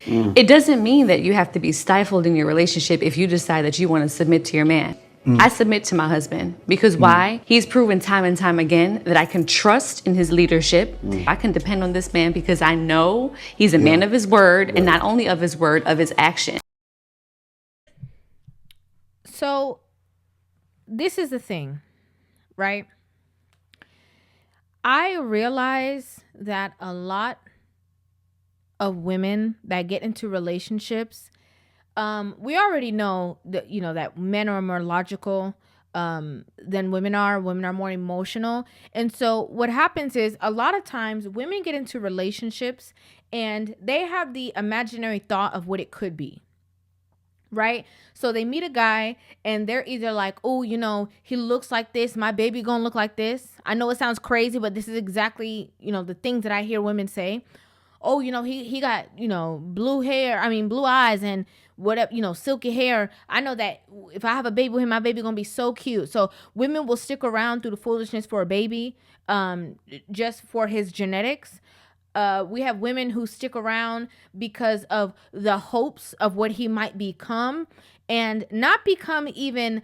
It doesn't mean that you have to be stifled in your relationship if you decide that you want to submit to your man. I submit to my husband because why? He's proven time and time again that I can trust in his leadership. I can depend on this man because I know he's a man of his word, and not only of his word, of his action. So this is the thing, right? I realize that a lot of women that get into relationships, we already know that that men are more logical than women are. Women are more emotional, and so what happens is a lot of times women get into relationships and they have the imaginary thought of what it could be. Right? So they meet a guy and they're either like, oh, he looks like this. My baby gonna look like this. I know it sounds crazy, but this is exactly, the things that I hear women say. Oh, he got, blue hair. I mean, blue eyes and whatever, silky hair. I know that if I have a baby with him, my baby gonna be so cute. So women will stick around through the foolishness for a baby, just for his genetics. We have women who stick around because of the hopes of what he might become, and not become even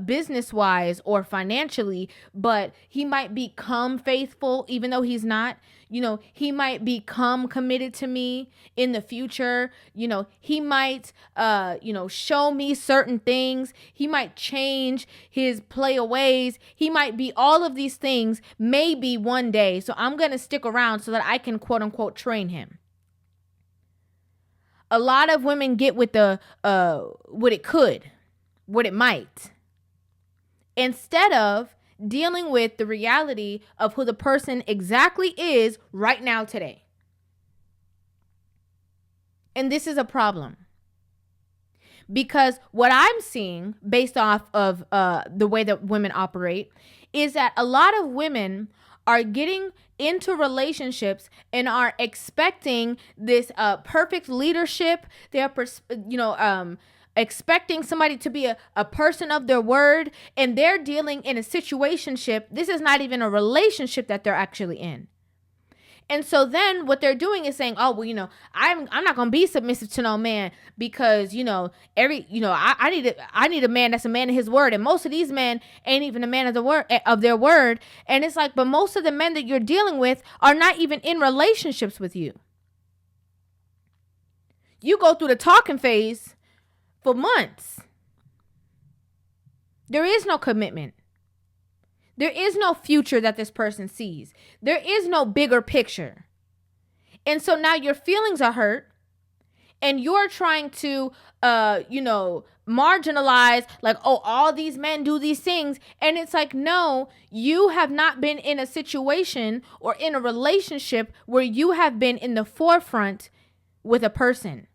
business wise or financially, but he might become faithful even though he's not. He might become committed to me in the future. He might show me certain things. He might change his ways. He might be all of these things maybe one day. So I'm going to stick around so that I can quote unquote train him. A lot of women get with the what it could, what it might, instead of dealing with the reality of who the person exactly is right now today. And this is a problem. Because what I'm seeing based off of the way that women operate is that a lot of women are getting into relationships and are expecting this perfect leadership. They're expecting somebody to be a person of their word, and they're dealing in a situationship. This is not even a relationship that they're actually in. And so then what they're doing is saying, oh, well, I'm not going to be submissive to no man because, I need a man that's a man of his word. And most of these men ain't even a man of their word. And it's like, but most of the men that you're dealing with are not even in relationships with you. You go through the talking phase for months. There is no commitment. There is no future that this person sees. There is no bigger picture. And so now your feelings are hurt and you're trying to, marginalize, like, oh, all these men do these things. And it's like, no, you have not been in a situation or in a relationship where you have been in the forefront with a person,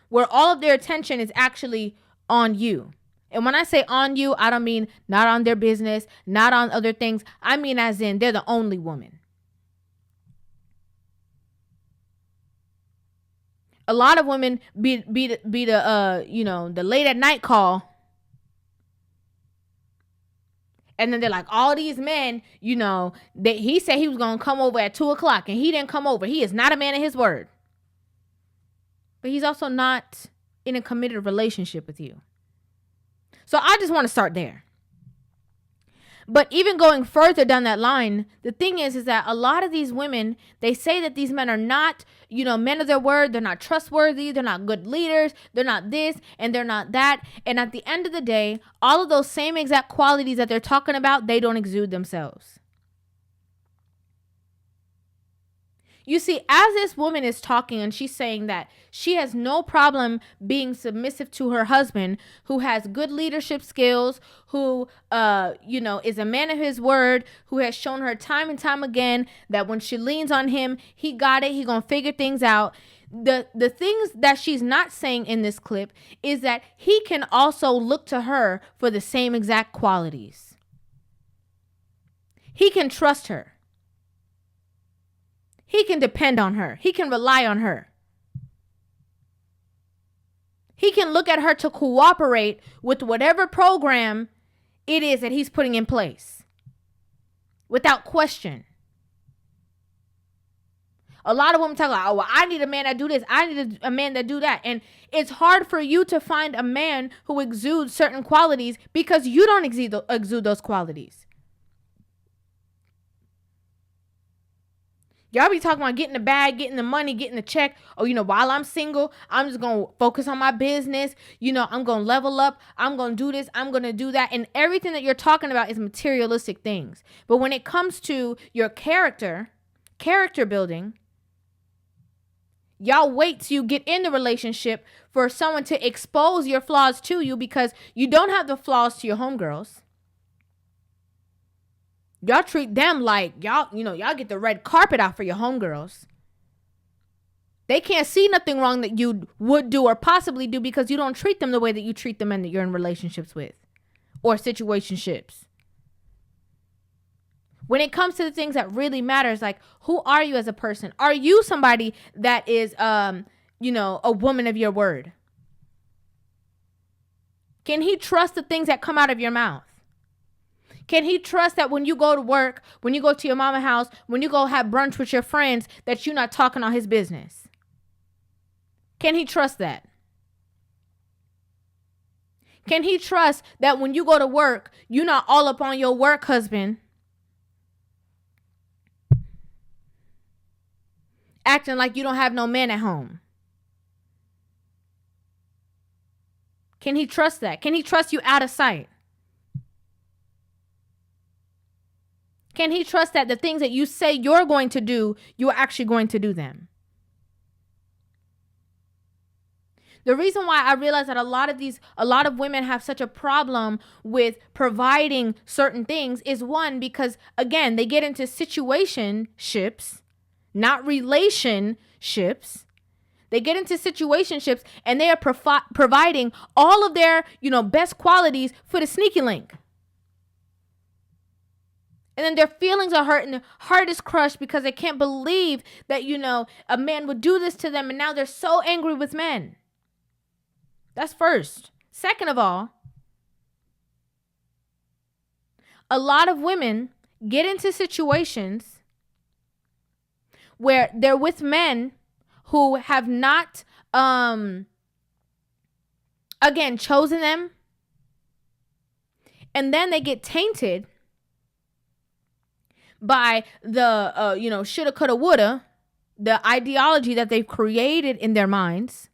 where all of their attention is actually on you. And when I say on you, I don't mean not on their business, not on other things. I mean as in they're the only woman. A lot of women be the the late at night call. And then they're like, all these men, he said he was going to come over at 2:00 and he didn't come over. He is not a man of his word. But he's also not in a committed relationship with you. So I just want to start there. But even going further down that line, the thing is that a lot of these women, they say that these men are not, men of their word. They're not trustworthy. They're not good leaders. They're not this and they're not that. And at the end of the day, all of those same exact qualities that they're talking about, they don't exude themselves. You see, as this woman is talking and she's saying that she has no problem being submissive to her husband, who has good leadership skills, who, is a man of his word, who has shown her time and time again that when she leans on him, he got it. He gonna figure things out. The things that she's not saying in this clip is that he can also look to her for the same exact qualities. He can trust her. He can depend on her. He can rely on her. He can look at her to cooperate with whatever program it is that he's putting in place without question. A lot of women talk like, oh, well, I need a man that do this. I need a man that do that. And it's hard for you to find a man who exudes certain qualities because you don't exude those qualities. Y'all be talking about getting the bag, getting the money, getting the check. Oh, while I'm single, I'm just going to focus on my business. I'm going to level up. I'm going to do this. I'm going to do that. And everything that you're talking about is materialistic things. But when it comes to your character building, y'all wait till you get in the relationship for someone to expose your flaws to you because you don't have the flaws to your homegirls. Y'all treat them like y'all get the red carpet out for your homegirls. They can't see nothing wrong that you would do or possibly do because you don't treat them the way that you treat the men that you're in relationships with or situationships. When it comes to the things that really matters, like who are you as a person? Are you somebody that is, a woman of your word? Can he trust the things that come out of your mouth? Can he trust that when you go to work, when you go to your mama's house, when you go have brunch with your friends, that you're not talking on his business? Can he trust that? Can he trust that when you go to work, you're not all up on your work husband, acting like you don't have no man at home? Can he trust that? Can he trust you out of sight? Can he trust that the things that you say you're going to do, you're actually going to do them? The reason why I realize that a lot of women have such a problem with providing certain things is one, because again, they get into situationships, not relationships. They get into situationships and they are providing all of their, best qualities for the sneaky link. And then their feelings are hurt and their heart is crushed because they can't believe that, a man would do this to them. And now they're so angry with men. That's first. Second of all, a lot of women get into situations where they're with men who have not, chosen them. And then they get tainted by the, shoulda, coulda, woulda, the ideology that they've created in their minds.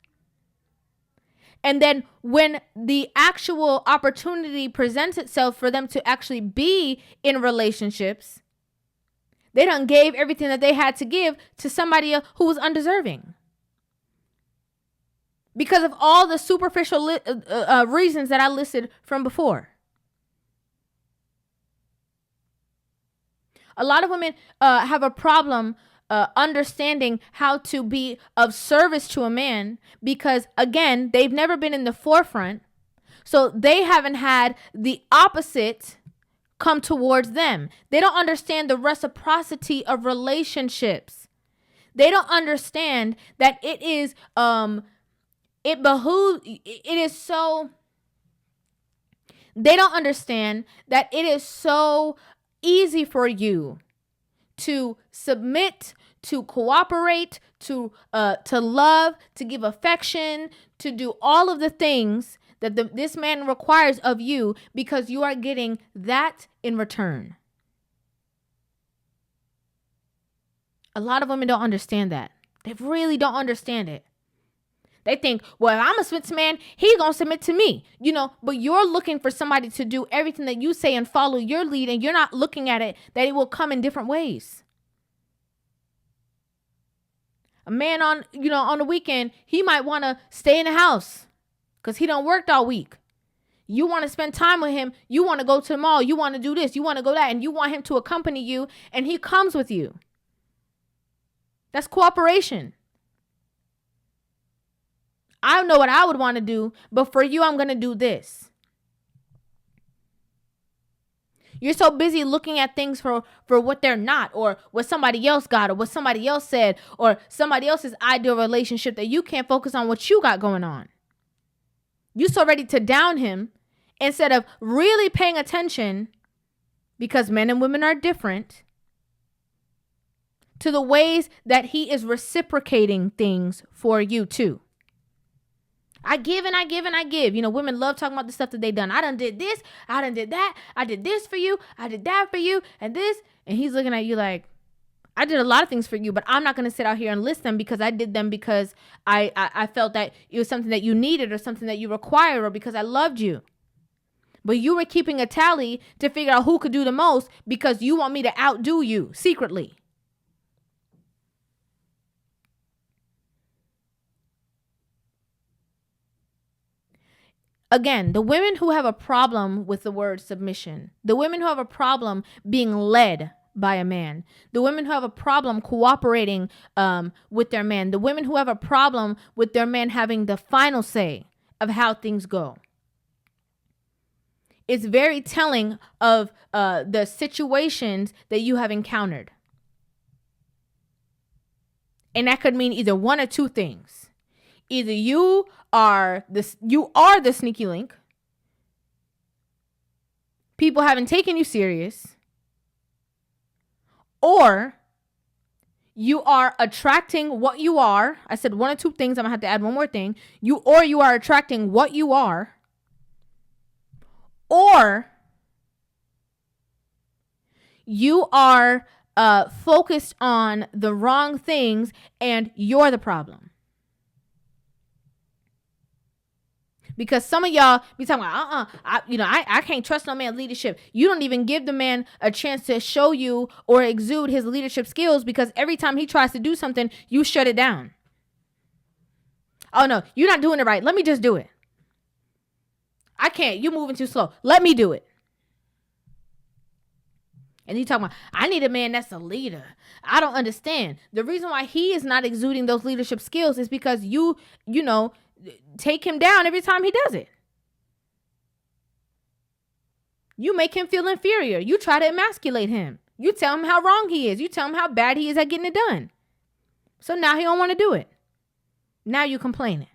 And then when the actual opportunity presents itself for them to actually be in relationships, they done gave everything that they had to give to somebody who was undeserving. Because of all the superficial reasons that I listed from before. A lot of women have a problem understanding how to be of service to a man because, again, they've never been in the forefront. So they haven't had the opposite come towards them. They don't understand the reciprocity of relationships. They don't understand that it is, they don't understand that it is so easy for you to submit, to cooperate, to love, to give affection, to do all of the things that this man requires of you because you are getting that in return. A lot of women don't understand that. They really don't understand it. They think, well, if I'm a submit to man, he's going to submit to me, but you're looking for somebody to do everything that you say and follow your lead. And you're not looking at it that it will come in different ways. A man on the weekend, he might want to stay in the house because he done worked all week. You want to spend time with him. You want to go to the mall. You want to do this. You want to go that. And you want him to accompany you. And he comes with you. That's cooperation. I know what I would want to do, but for you, I'm going to do this. You're so busy looking at things for what they're not, or what somebody else got, or what somebody else said, or somebody else's ideal relationship that you can't focus on what you got going on. You're so ready to down him instead of really paying attention, because men and women are different, to the ways that he is reciprocating things for you too. I give and I give and I give. You know, women love talking about the stuff that they done. I done did this. I done did that. I did this for you. I did that for you. And this. And he's looking at you like, I did a lot of things for you, but I'm not going to sit out here and list them because I did them because I felt that it was something that you needed or something that you required or because I loved you. But you were keeping a tally to figure out who could do the most because you want me to outdo you secretly. Again, the women who have a problem with the word submission, the women who have a problem being led by a man, the women who have a problem cooperating with their man, the women who have a problem with their man having the final say of how things go. It's very telling of the situations that you have encountered. And that could mean either one or two things. Either you are the sneaky link. People haven't taken you serious. Or you are attracting what you are. I said one or two things. I'm going to have to add one more thing. You are attracting what you are. Or you are focused on the wrong things and you're the problem. Because some of y'all be talking about, I can't trust no man's leadership. You don't even give the man a chance to show you or exude his leadership skills because every time he tries to do something, you shut it down. Oh, no, you're not doing it right. Let me just do it. I can't. You're moving too slow. Let me do it. And you talking about, I need a man that's a leader. I don't understand. The reason why he is not exuding those leadership skills is because you take him down every time he does it. You make him feel inferior. You try to emasculate him. You tell him how wrong he is. You tell him how bad he is at getting it done. So now he don't want to do it. Now you complaining.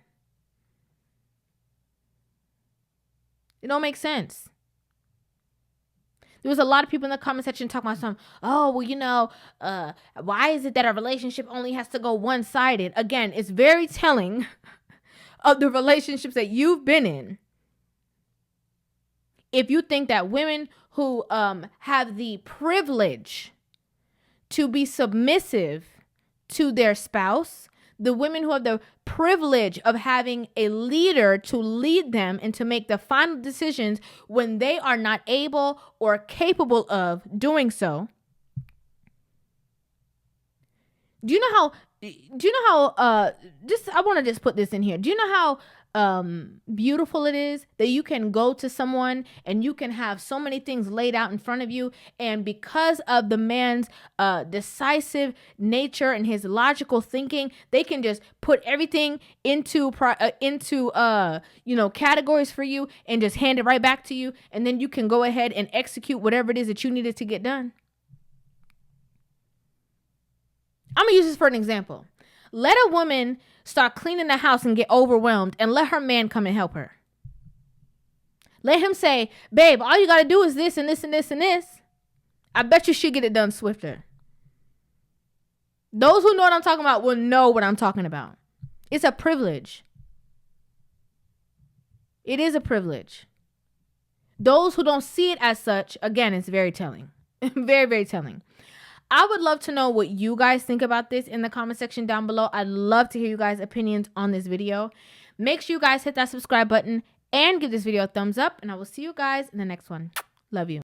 It don't make sense. There was a lot of people in the comment section talking about something. Oh, well, why is it that a relationship only has to go one-sided? Again, it's very telling of the relationships that you've been in. If you think that women who have the privilege to be submissive to their spouse, the women who have the privilege of having a leader to lead them and to make the final decisions when they are not able or capable of doing so. Do you know how I want to just put this in here. Do you know how beautiful it is that you can go to someone and you can have so many things laid out in front of you, and because of the man's decisive nature and his logical thinking, they can just put everything into categories for you and just hand it right back to you, and then you can go ahead and execute whatever it is that you needed to get done. I'm going to use this for an example. Let a woman start cleaning the house and get overwhelmed and let her man come and help her. Let him say, babe, all you got to do is this and this and this and this. I bet you she'll get it done swifter. Those who know what I'm talking about will know what I'm talking about. It's a privilege. It is a privilege. Those who don't see it as such, again, it's very telling. Very, very telling. I would love to know what you guys think about this in the comment section down below. I'd love to hear you guys' opinions on this video. Make sure you guys hit that subscribe button and give this video a thumbs up. And I will see you guys in the next one. Love you.